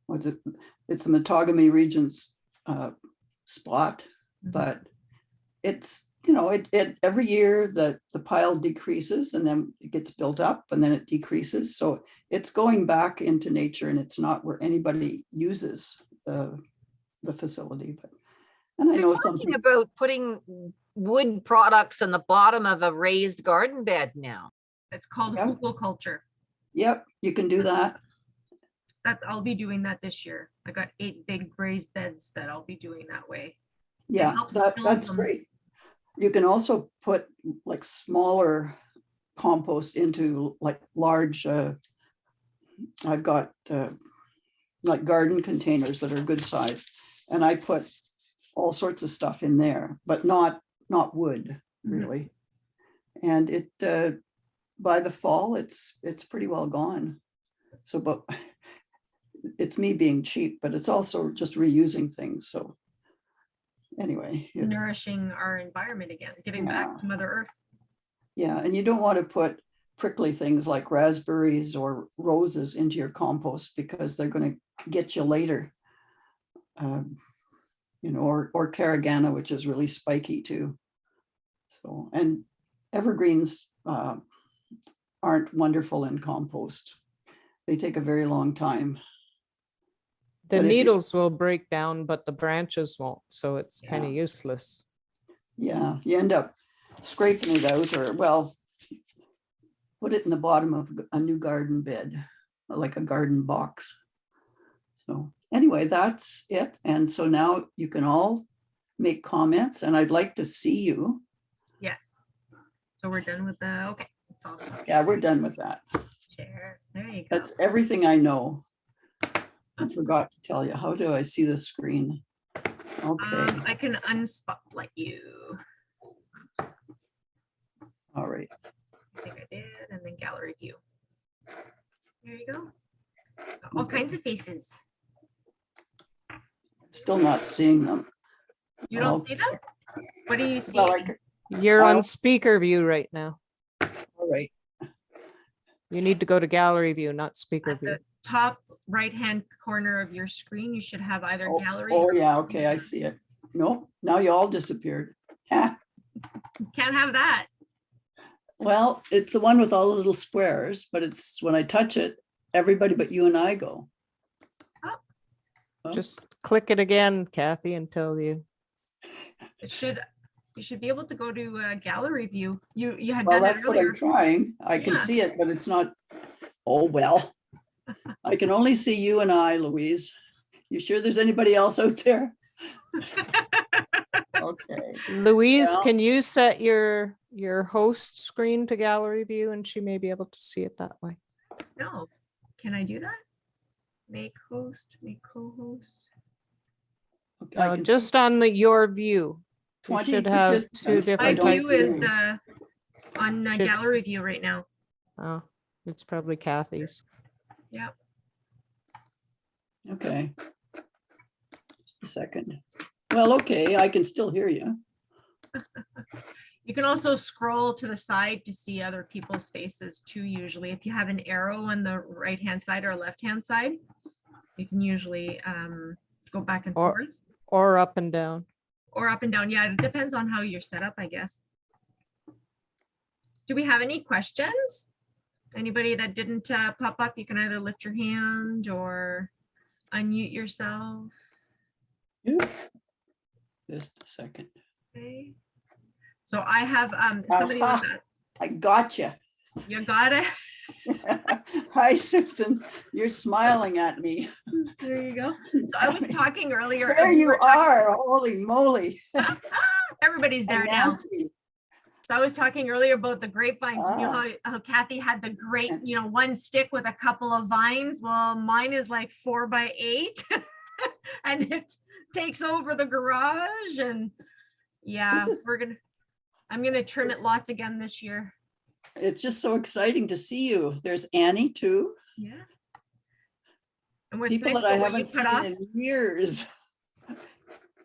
it's the Matagami Region's spot, but it's you know, every year the pile decreases and then it gets built up and then it decreases. So it's going back into nature and it's not where anybody uses the facility. But, and I They're know talking something. about putting wood products on the bottom of a raised garden bed now. It's called Yeah. hugelkultur. Yep, you can do that. I'll be doing that this year. I got 8 big raised beds that I'll be doing that way. Yeah, helps that's fill them. great. You can also put like smaller compost into like large, I've got like garden containers that are good size. And I put all sorts of stuff in there, but not wood really. And it, by the fall, it's pretty well gone. So, but it's me being cheap, but it's also just reusing things. So anyway. Nourishing our environment again, giving back to Mother Earth. Yeah, and you don't want to put prickly things like raspberries or roses into your compost because they're going to get you later. You know, or carragana, which is really spiky too. So, and evergreens aren't wonderful in compost. They take a very long time. The But if you- needles will break down, but the branches won't. So it's kind of useless. Yeah, you end up scraping it out or, well, put it in the bottom of a new garden bed, like a garden box. So anyway, that's it. And so now you can all make comments and I'd like to see you. Yes. So we're done with the, okay. That's awesome. Yeah, we're done with that. Share. There you go. That's everything I know. I forgot to tell you. How do I see the screen? Okay, I can unspotlight you. all right. I think I did, and then gallery view. There you go. All kinds of faces. Still not seeing them. You don't see them? What do you see? Well, You're Oh. on speaker view right now. all right. You need to go to gallery view, not speaker At view. the top right-hand corner of your screen, you should have either Oh, gallery. oh or yeah, okay, I see it. Nope, now you all disappeared. Ha. Can't have that. Well, it's the one with all the little squares, but it's when I touch it, everybody but you and I go. Oh. Just click it again, Kathy, until you. It should. You should be able to go to gallery view. You had Well, done it that's what earlier. I'm trying. I can Yeah. see it, but it's not. Oh, well. I can only see you and I, Louise. You sure there's anybody else out there? Okay. Louise, Well- can you set your host screen to gallery view and she may be able to see it that way? No, can I do that? Make host, make co-host. Okay, I No, can just on your view. You 20 should have participants. two I different don't view types. see is any. on Should- gallery view right now. Oh, it's probably Kathy's. Yeah. Okay. A second. Well, okay, I can still hear you. You can also scroll to the side to see other people's faces too. Usually, if you have an arrow on the right-hand side or left-hand side, you can usually go back and Or- forth Or up and down. or up and down. Yeah, it depends on how you're set up, I guess. Do we have any questions? Anybody that didn't pop up, you can either lift your hand or unmute yourself. Just a second. Okay. So I have somebody was Aha. I got you. you got it. Hi, Susan. You're smiling at me. There you go. So I was talking earlier. There we you were talking- are. Holy moly. Everybody's And there now. Nancy. So I was talking earlier about the grapevines. You know Ah. how Kathy had the great, one stick with a couple of vines. Well, mine is like 4x8 and it takes over the garage. And yeah, This is- I'm gonna trim it lots again this year. It's just so exciting to see you. There's Annie too. Yeah. And what's People nice that I about when you haven't cut seen off, in years.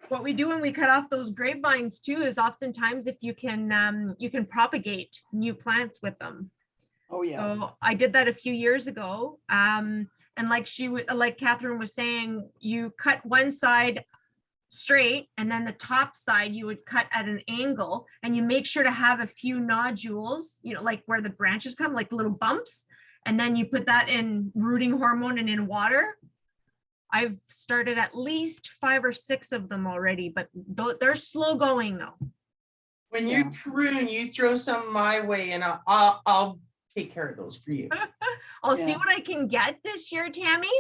what we do when we cut off those grapevines too is oftentimes if you can propagate new plants with them. Oh, yes. So I did that a few years ago. And like Catherine was saying, you cut one side straight, and then the top side you would cut at an angle, and you make sure to have a few nodules, you know, like where the branches come, like little bumps, and then you put that in rooting hormone and in water. I've started at least 5 or 6 of them already, but they're slow going though. When you prune, you throw some my way and I'll take care of those for you. I'll see Yeah. what I can get this year, Tammy.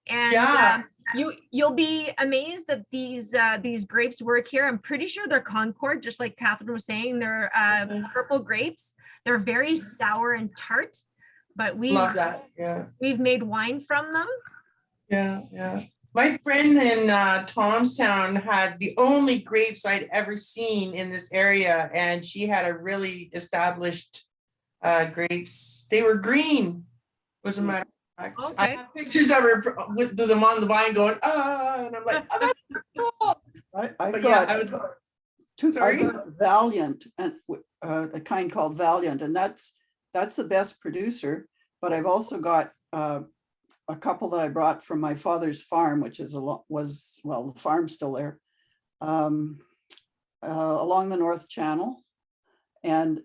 And Yeah. you'll be amazed that these grapes work here. I'm pretty sure they're Concord, just like Catherine was saying. They're purple grapes. They're very sour and tart, but Love that. Yeah. we've made wine from them. Yeah. Yeah. My friend in Tomstown had the only grapes I'd ever seen in this area, and she had a really established grapes. They were green, as a matter of fact. I Okay. have pictures of her with them on the vine going, and I'm like, oh, that's cool. I've But yeah, got I was two, sorry? I've got Valiant and a kind called Valiant, and that's the best producer. But I've also got a couple that I brought from my father's farm, which is the farm's still there, along the North Channel, and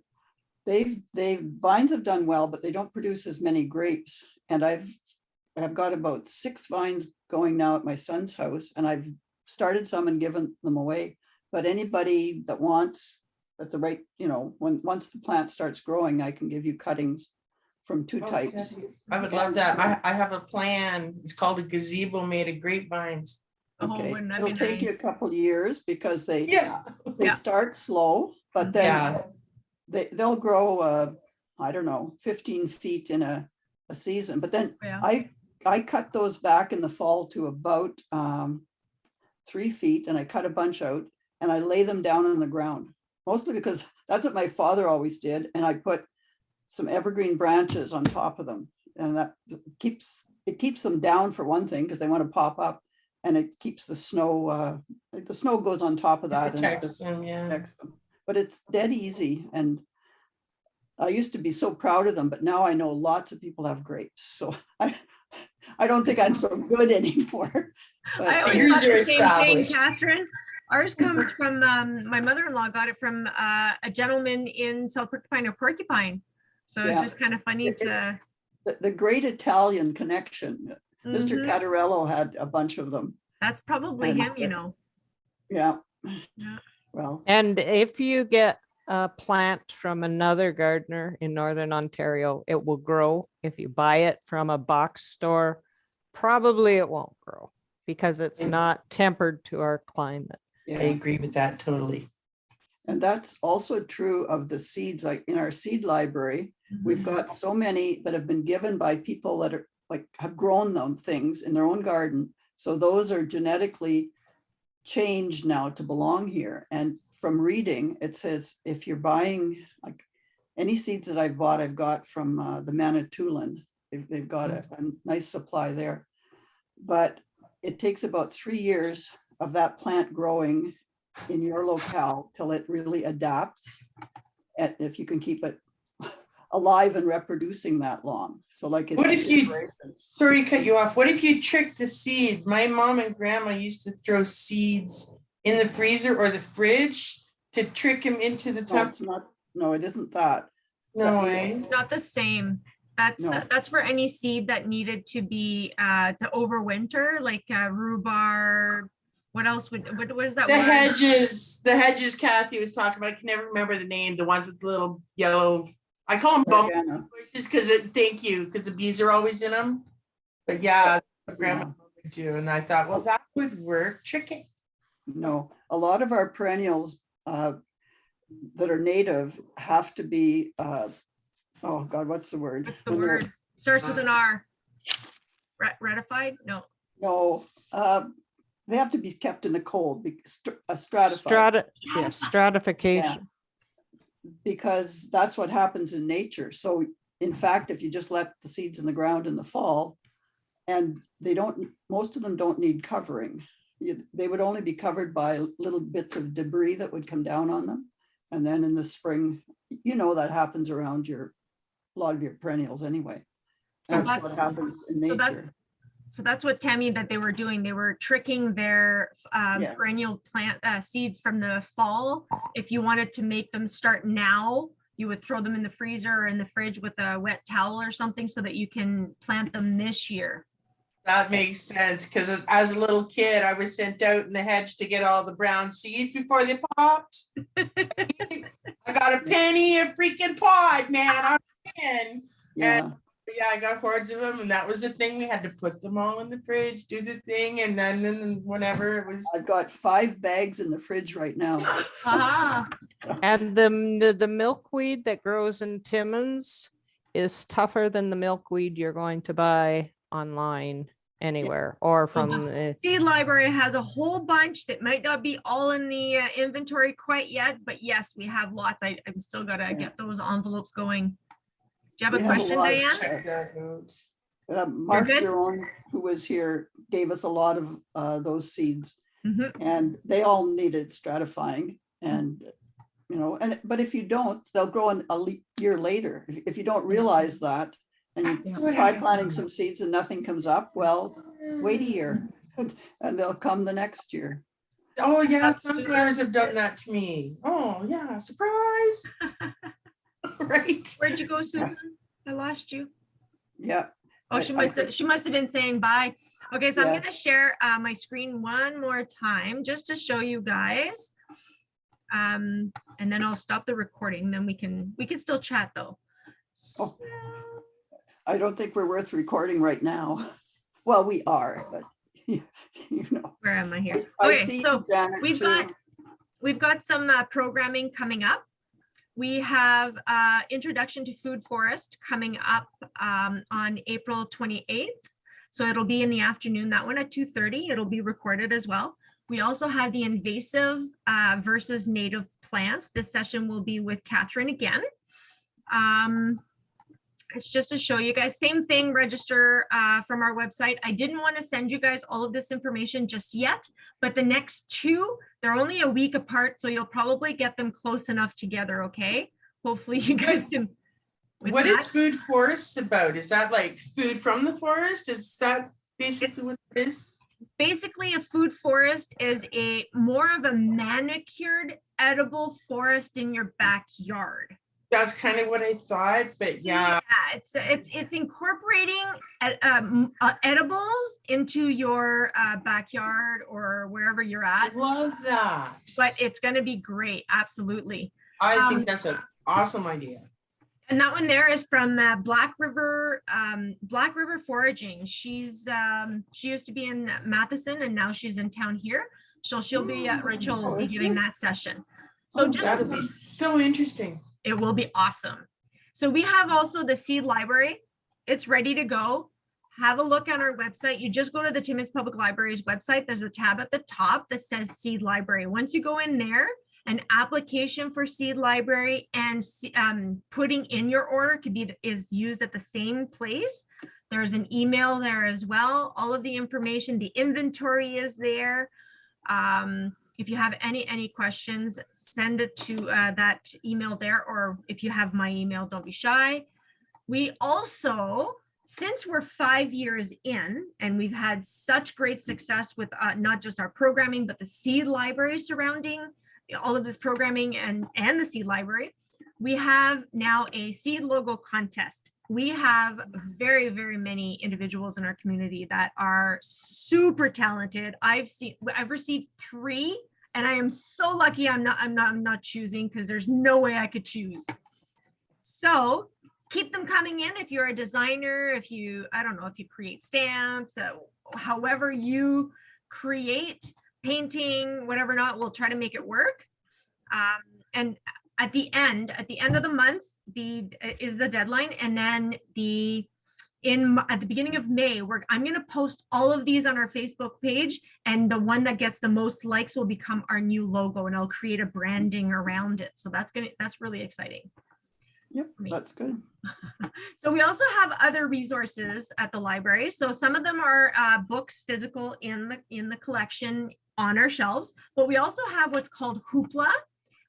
vines have done well, but they don't produce as many grapes. And I've got about 6 vines going now at my son's house, and I've started some and given them away. But anybody that wants at the right, you know, once the plant starts growing, I can give you cuttings from 2 types. I would love that. I have a plan. It's called a gazebo made of grapevines. Okay, wouldn't that it'll be take you a nice? couple years because they Yeah. Yeah. start slow, but then Yeah. they'll grow, I don't know, 15 feet in a season. But then Yeah. I cut those back in the fall to about 3 feet, and I cut a bunch out and I lay them down on the ground, mostly because that's what my father always did. And I put some evergreen branches on top of them, and that keeps them down for one thing, because they want to pop up, and it keeps the snow goes on top of that and it Protects them, yeah. protects them. But it's dead easy, and I used to be so proud of them, but now I know lots of people have grapes, so I don't think I'm so good anymore. But I always Yours thought are the same thing, established. Catherine. Ours comes from my mother-in-law got it from a gentleman in South Porcupine or Porcupine. So Yeah. it's just kind of funny It's to. the great Italian connection. Mr. Mhm. Cattarello had a bunch of them. That's probably and- him, you know. Yeah. Yeah. Well, And if you get a plant from another gardener in Northern Ontario, it will grow. If you buy it from a box store, probably it won't grow because it's Yes. not tempered to our climate. I yeah. agree with that totally. And that's also true of the seeds, like in our seed library, we've got so many that have been given by people that are have grown them things in their own garden. So those are genetically changed now to belong here. And from reading, it says, if you're buying like any seeds that I've bought, I've got from the Manitoulin. They've got a nice supply there. But it takes about 3 years of that plant growing in your locale till it really adapts. And if you can keep it alive and reproducing that long. So like it's What if you- generations. Sorry to cut you off. What if you trick the seed? My mom and grandma used to throw seeds in the freezer or the fridge to trick them into the No, top. it's not, no, it isn't that. No way. It's not the same. That's No. that's for any seed that needed to be to overwinter, like rhubarb. What else would what is that The word? hedges Kathy was talking about. I can never remember the name. The ones with the little yellow. I call them bump Organo. bushes because thank you, because the bees are always in them. But yeah, grandma would do, and I thought, well, that would work. Tricky. No, a lot of our perennials that are native have to be, oh God, what's the word? What's the When they're- word? Starts with an R. Ratified? No. No, they have to be kept in the cold, stratified. Stratification. Because that's what happens in nature. So in fact, if you just let the seeds in the ground in the fall, and most of them don't need covering. They would only be covered by little bits of debris that would come down on them. And then in the spring, that happens around a lot of your perennials anyway. So That's what happens in so nature. So that's what Tammy, that they were doing. They were tricking their Yeah. perennial plant seeds from the fall. If you wanted to make them start now, you would throw them in the freezer or in the fridge with a wet towel or something so that you can plant them this year. That makes sense, because as a little kid, I was sent out in the hedge to get all the brown seeds before they popped. I got a penny a freaking pod, man. I'm in. Yeah. Yeah, I got hordes of them, and that was the thing. We had to put them all in the fridge, do the thing, and then whatever it was. I've got 5 bags in the fridge right now. Ah, And the milkweed that grows in Timmins is tougher than the milkweed you're going to buy online anywhere or from the, Seed library has a whole bunch that might not be all in the inventory quite yet, but yes, we have lots. I'm still gotta get those envelopes going. Do you have a We have a question, lot. Diane? Check that out. Mark good? Jerome, who was here, gave us a lot of those seeds, Mhm. and they all needed stratifying. And but if you don't, they'll grow in year later. If you don't realize that, and you Yeah. try planting some seeds and nothing comes up, well, wait a year, and they'll come the next year. Oh yeah, That's sunflowers have done that to me. Oh yeah, surprise. Right. Where'd you go, Susan? I lost you. Yeah. Oh, she must have been saying bye. Okay, so I'm Yes. gonna share my screen one more time just to show you guys. And then I'll stop the recording. Then we can still chat though. Oh. I don't think we're worth recording right now. Well, we are, but Where am I here? I Okay, see so Janet too. we've got some programming coming up. We have Introduction to Food Forest coming up on April 28th. So it'll be in the afternoon, that one at 2:30. It'll be recorded as well. We also have the invasive versus native plants. This session will be with Catherine again. It's just to show you guys, same thing, register from our website. I didn't want to send you guys all of this information just yet, but the next 2, they're only a week apart, so you'll probably get them close enough together, okay? Hopefully you guys can. What is Food Forest about? Is that like food from the forest? Is that basically what it is? Basically, a food forest is more of a manicured edible forest in your backyard. That's kind of what I thought, but yeah. It's incorporating edibles into your backyard or wherever you're I at. love that. But it's going to be great, absolutely. I think that's an awesome idea. And that one there is from Black River Foraging. She used to be in Matheson and now she's in town here. So she'll be Rachel will be doing that session. So that'll be so interesting. It will be awesome. So we have also the seed library. It's ready to go. Have a look on our website. You just go to the Timmins Public Library's website. There's a tab at the top that says seed library. Once you go in there, an application for seed library and putting in your order is used at the same place. There's an email there as well. All of the information, the inventory is there. If you have any questions, send it to that email there, or if you have my email, don't be shy. We also, since we're 5 years in and we've had such great success with not just our programming, but the seed library surrounding all of this programming and the seed library, we have now a seed logo contest. We have very, very many individuals in our community that are super talented. I've received 3, and I am so lucky I'm not choosing, because there's no way I could choose. So keep them coming in. If you're a designer, if you create stamps, however you create, painting, whatever not, we'll try to make it work. And at the end of the month is the deadline, and then at the beginning of May, I'm going to post all of these on our Facebook page, and the one that gets the most likes will become our new logo, and I'll create a branding around it. So that's really exciting. Yep, that's good. So we also have other resources at the library. So some of them are books physical in the collection on our shelves, but we also have what's called Hoopla,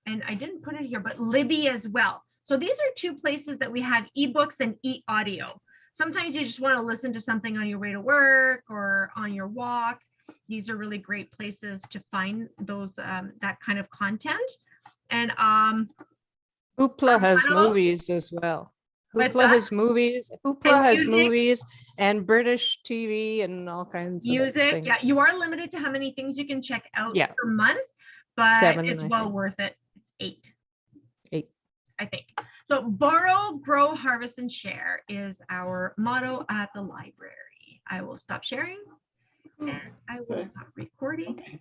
and I didn't put it here, but Libby as well. So these are 2 places that we have ebooks and e-audio. sometimes you just want to listen to something on your way to work or on your walk. These are really great places to find those that kind of content. And Hoopla has I don't know. movies as well. What's Hoopla that? has movies. Hoopla And has music. movies and British TV and all kinds of Music. things. Yeah, you are limited to how many things you can check out Yeah. per month, but 7, it's I well think. worth it. It's 8. 8. I think. So borrow, grow, harvest, and share is our motto at the library. I will stop sharing and I will Okay. stop recording. Okay.